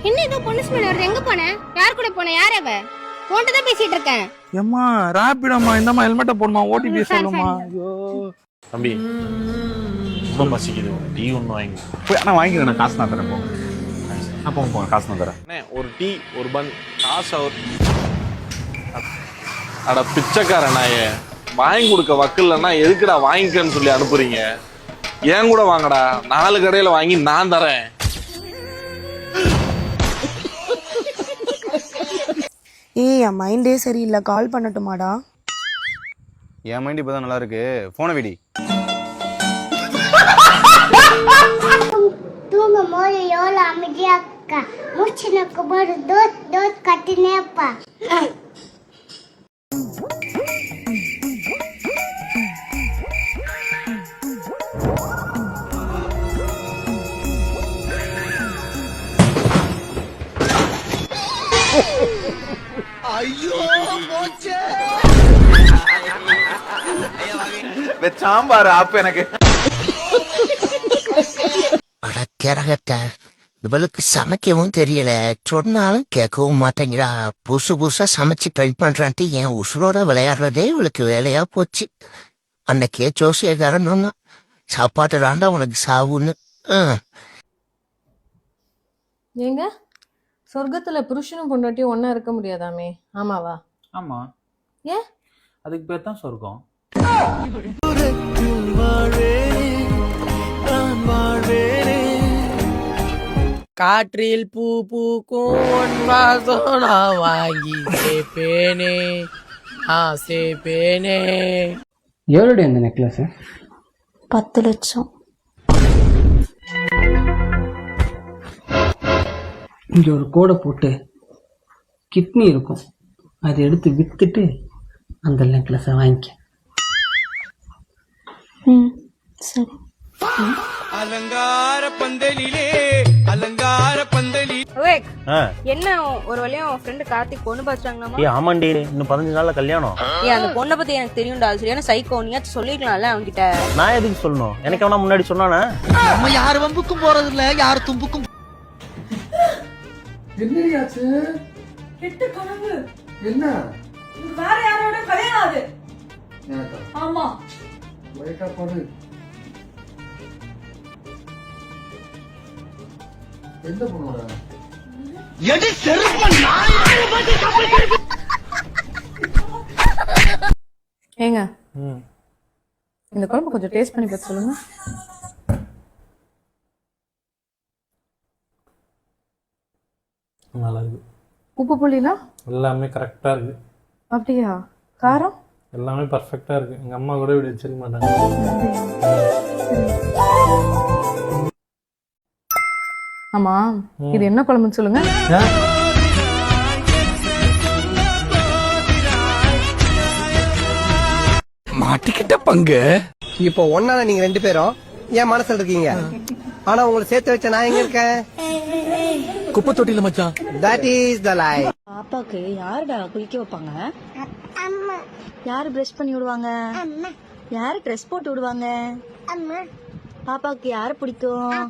என்ன ஏதோ பொண்ணு ஸ்மெல் வருது, எங்க போன? யார் கூட போன? யார் அவ? போன்ல தான் பேசிட்டு இருக்கேன். ஏம்மா ராபிடோமா, இந்தம்மா ஹெல்மெட்டை போடுமா, ஓடிபி சொல்லுமா. ஐயோ தம்பி ரொம்ப பசிக்குது, டீ ஒன்று வாங்கி போய் நான் வாங்கிக்கிறேன், நான் காசு நான் தரேன். போங்க அப்போ போங்க, காசு நான் தரேன். ஒரு டீ ஒரு பன் காசு அவர். அட பிச்சைக்கார நாயே, வாங்கி கொடுக்க வக்கில்லன்னா எதுக்குடா வாங்கிக்கன்னு சொல்லி அனுப்புறீங்க? ஏன் கூட வாங்கடா, 4 கடையில வாங்கி நான் தரேன். ஏய் என் மைண்டே சரியில்லை, கால் பண்ணட்டுமாடா? என் மைண்ட் இப்பதான் நல்லா இருக்கு, போன விடி. தூங்கும் போது எவ்வளோ அமைதியாக்கா, மூச்சு நக்கும் போது தோத் தோத் கட்டினேப்பா. சாம்பார் அப்ப எனக்கு இவளுக்கு சமைக்கவும் தெரியல, சொன்னாலும் கேட்கவும் மாட்டேங்கிறா. புதுசா சமைச்சு ட்ரை பண்றான்ட்டு என் உசுரோட விளையாடுறதே இவளுக்கு வேலையா போச்சு. அன்னைக்கே ஜோசியக்காரன் சாப்பாட்டு தாண்டா உனக்கு சாவுன்னு. ஏங்க சொர்க்கத்துல புருஷனும் பொண்டாட்டியும் ஒன்னா இருக்க முடியாதாமே, ஆமாவா? ஆமா, ஏன்? அதுக்கு பேர் தான் சொர்க்கம். காற்றில் பூ பூக்கும் வாசம் வாங்கி சேப்பேனே சேப்பேனே. எவ்வளோட இந்த நெக்லஸ்? 10 லட்சம். இங்கே ஒரு கோடை போட்டு கிட்னி இருக்கும், அதை எடுத்து வித்துட்டு அந்த நெக்லஸை வாங்கிக்க. சரி. அலங்கார பந்தலிலே அலங்கார பந்தலி. என்ன ஒரு வழியா உன் ஃப்ரெண்ட் கார்த்திக் பொண்ணு பாத்துறாங்களாமா? ஆமாண்டி, இன்னும் 15 நாள்ல கல்யாணம். அந்த பொண்ணை பத்தி எனக்கு தெரியும்டா, சரியான சைக்கோ. நீ சொல்லிருக்கலாம்ல அவன்கிட்ட. நான் எதுக்கு சொல்லணும், எனக்கு அவனா முன்னாடி சொன்னானே. நம்ம யார் வம்புக்கும் போறது இல்ல, யார் தும்புக்கும். என்னடியாச்சு? கெட்ட கனவு. என்ன? வேற யாரோட கல்யாணம் ஆகுது. எனக்கா? ஆமா. லைட்டா போடு. எந்த பொண்ணோட? எடி செருப்பு நாய். ஏங்க இந்த குழம்பு கொஞ்சம் டேஸ்ட் பண்ணி பார்த்து சொல்லுங்க. நல்லா இருக்கு. உப்பு புளிலாம் எல்லாமே கரெக்டா இருக்கு. அப்படியா? காரம் எல்லாமே பர்ஃபெக்டா இருக்கு. எங்க அம்மா கூட இப்படி வச்சிருக்க மாட்டாங்க. ஆமா, இது என்ன குழம்புன்னு சொல்லுங்க. மாட்டிக்கிட்ட பங்கு. இப்போ ஒன்னால நீங்க 2 பேரும் என் மனசுல இருக்கீங்க, ஆனா உங்களை சேர்த்து வச்ச நான் எங்க இருக்கேன்? குப்பை தொட்டில மச்சான். That is the life. பாப்பாக்கு யாருடா குளிக்க வைப்பாங்க? அம்மா. யாரு பிரஷ் பண்ணி விடுவாங்க? அம்மா. யாரு ட்ரெஸ் போட்டு விடுவாங்க? அம்மா. பாப்பாக்கு யாரு பிடிக்கும்?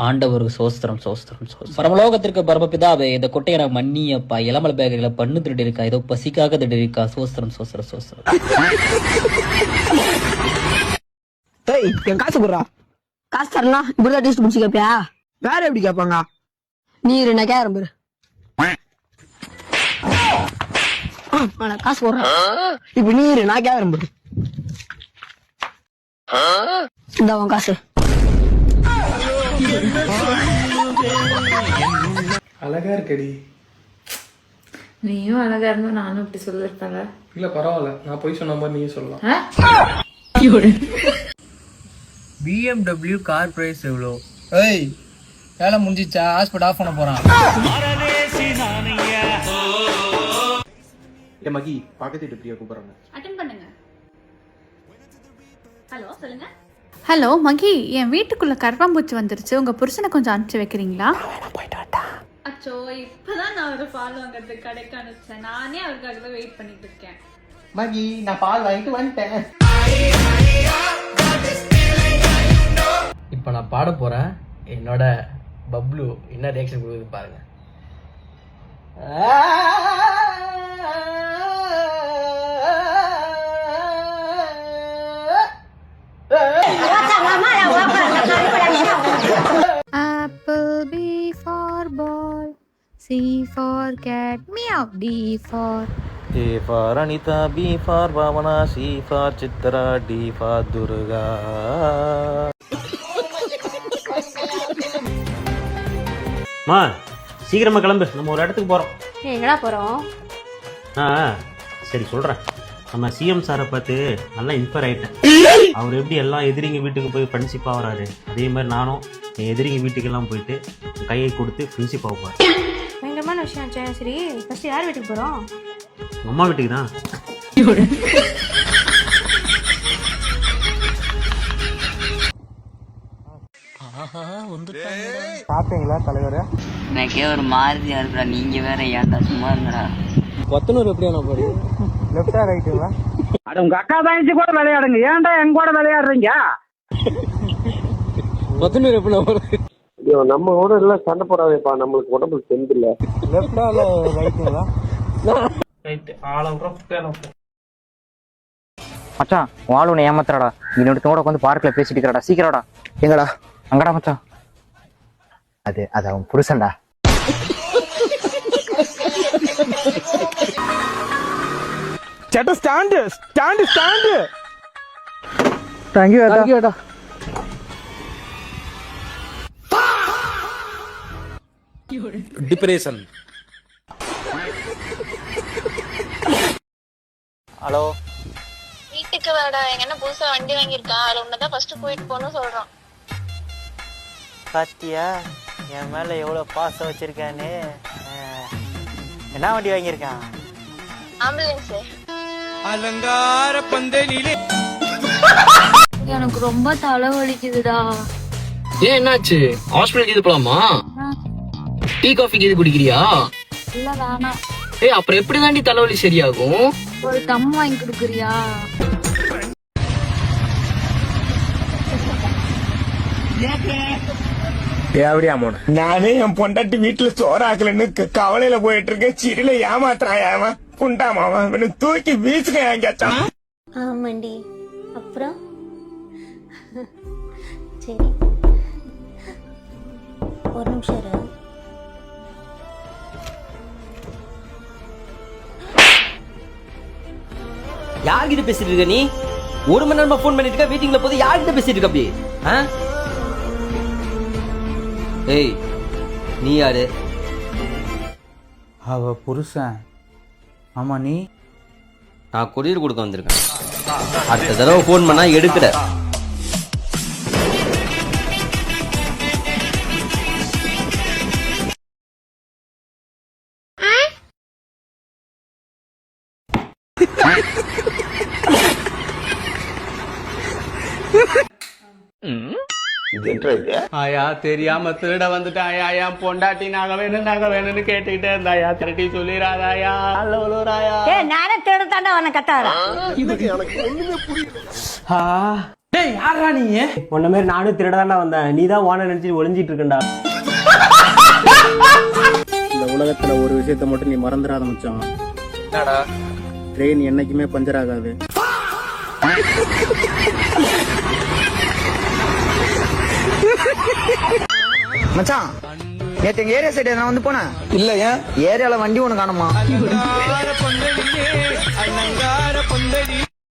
ஆண்டவருக்கு சோஸ்திரம் சோஸ்திரம் சோஸ்திரம். பரமலோகத்திற்கு பரமபிதாவே, இந்த கொட்டையை நான் மன்னியப்பா. இளமல பேகர்களை பண்ணு திருடி இருக்கா, ஏதோ பசிக்காக திருடி இருக்கா. சோஸ்திரம் சோஸ்திரம் சோஸ்திரம். என் காசு போடுறா. காசு தரலாம், இப்படிதான் டேஸ்ட் முடிச்சு கேப்பியா? வேற எப்படி கேட்பாங்க? நீ 2 கேரம் பேரு காசு போடுற. இப்ப நீ நான் கேட்கறேன் பேரு. இந்த உன் காசு. அழகா இருக்கடி. நீயும் அழகா இருந்தா நானும் இப்படி சொல்லிருப்பேன்ல. இல்ல பரவாயில்ல, நான் போய் சொன்ன மாதிரி நீயே சொல்லலாம். BMW கார் பிரைஸ் எவ்வளோ? ஏய், வேலை முடிஞ்சிச்சா? ஹாஸ்பிட்டல் ஆஃப் பண்ண போறான். ஏ மகி, பக்கத்து வீட்டு பிரியா கூப்பிடுறாங்க. அட்டெண்ட் பண்ணுங்க. ஹலோ, சொல்லுங்க. ஹலோ மகி, என் வீட்டுக்குள்ள கரப்பாம்பூச்சி வந்துருச்சு, உங்க புருஷனை கொஞ்சம் அனுப்பிச்சு வைக்கிறீங்களா? அச்சோ இப்பதான் நான் ஒரு பால் வாங்குறதுக்கு கடைக்கு அனுப்பிச்சேன். நானே அவருக்காக தான் வெயிட் பண்ணிட்டு இருக்கேன். மகி நான் பால் வாங்கிட்டு வந்துட்டேன். இப்போ நான் பாட போறேன். என்னோட பப்ளு என்ன ரியாக்ஷன் கொடுக்குது பாருங்க. Apple B for ball, C for cat, meow. D for A for Anita, B for Bhavana, C for Chitra, D for Durga. மா சீக்கிரமா கிளம்பு, நம்ம ஒரு இடத்துக்கு போறோம். எங்கடா போறோம்? சரி சொல்றேன். நம்ம சிஎம் சாரை பார்த்து நல்லா இன்ஸ்பயர் ஆயிட்டேன். அவர் எப்படி எல்லாம் எதிரிங்க வீட்டுக்கு போய் ஃப்ரெண்ட்ஷிப் ஆகிறாரு, அதே மாதிரி நானும் என் எதிரிங்க வீட்டுக்கெல்லாம் போயிட்டு கையை கொடுத்து ஃப்ரெண்ட்ஷிப் ஆக போறேன். பயங்கரமான விஷயம் ஆச்சே. சரி ஃபர்ஸ்ட் யார் வீட்டுக்கு போறோம்? அம்மா வீட்டுக்கு தான். பாத்தீங்களா தலைவரே? எனக்கே ஒரு மாதிரியா இருக்குடா. நீங்க வேற ஏன்டா சும்மா இருங்கடா. கொத்தனூர் எப்படியா போடு? லெஃப்டா ரைட்டுங்களா? அட உங்க அக்கா தாய்ச்சி கூட விளையாடுங்க, ஏன்டா எங்க கூட விளையாடுறீங்க? கொத்தனூர் எப்படி போறது? நம்ம கூட எல்லாம் சண்டை போடாதேப்பா, நம்மளுக்கு உடம்புல தெம்பு இல்ல. லெஃப்டா இல்ல ரைட்டுங்களா? ரைட். ஆளவுறோம். மச்சான் வாள் உன்னை ஏமாத்துறாடா. இன்னொருத்தோட உட்காந்து பார்க்ல பேசிட்டு இருக்கிறாடா. சீக்கிரம்டா. எங்கடா? அங்கடா மச்சான். அது அவன் புருஷன்டா. சேட்டா ஸ்டாண்டு. தேங்க்யூடா. டிப்ரெஷன். ஹலோ. வீட்டுக்கு வாடா. எங்க என்ன புதுசா வண்டி வாங்கியிருக்கான். அதுல உன்னதான் ஃபர்ஸ்ட் போயிட்டு போகணும்னு சொல்றான். பாத்தியா என் மேல எவ்வளவு பாசம் வச்சிருக்கானு. என்ன வண்டி வாங்கியிருக்கான்? ஆம்புலன்ஸ். அலங்கார பந்தலிலே. எனக்கு ரொம்ப தலை வலிக்குதுடா. ஏன் என்னாச்சு? ஹாஸ்பிடல் இது போலாமா? டீ காஃபி இது குடிக்கிறியா? இல்ல வேணாம். ஏய் அப்புறம் எப்படி தாண்டி தலைவலி சரியாகும்? ஒரு டம் வாங்கி கொடுக்குறியா? நானே என் பொண்டாட்டி வீட்டுல சோறாக்கலன்னு கவலையில போயிட்டு இருக்கேன். சிறில ஏமாத்துறான். குண்டாமாவா தூக்கி வீசுங்க எங்கேயாச்சும். ஆமாண்டி. அப்புறம் சரி ஒரு நிமிஷம் இரு. யார்கிட்ட பேசிட்டு இருக்க நீ? ஒரு மணி நேரமா போன் பண்ணிட்டு இருக்க. மீட்டிங்ல போது யார்கிட்ட பேசிட்டு இருக்க அப்படி? ஏய் நீ யாரு? அவ புருஷன். ஆமா நீ? நான் கொரியர் கொடுக்க வந்திருக்கேன். அடுத்த தடவை போன் பண்ணா எடுக்கல. ஆயா தெரியாம திருட வந்துட்டாயா. என் பொண்டாட்டி நகை வேணும்னு கேட்டுக்கிட்டே இருந்தாயா. திருட்டி சொல்லிடாதாயா. நானே தேடத்தாண்டா அவனை கத்தாரா. டேய் யாரா நீ? உன்ன மாதிரி நானும் திருடதாண்டா வந்தேன். நீ தான் வான நினைச்சு ஒளிஞ்சிட்டு இருக்கண்டா. இந்த உலகத்துல ஒரு விஷயத்த மட்டும் நீ மறந்துடாத மச்சான். என்னடா? ட்ரெயின் என்னைக்குமே பஞ்சர் ஆகாது. மச்சான் நேத்து எங்க ஏரியா சைடு நான் வந்து போனேன். இல்ல ஏன் ஏரியால வண்டி ஒண்ணு காணுமா?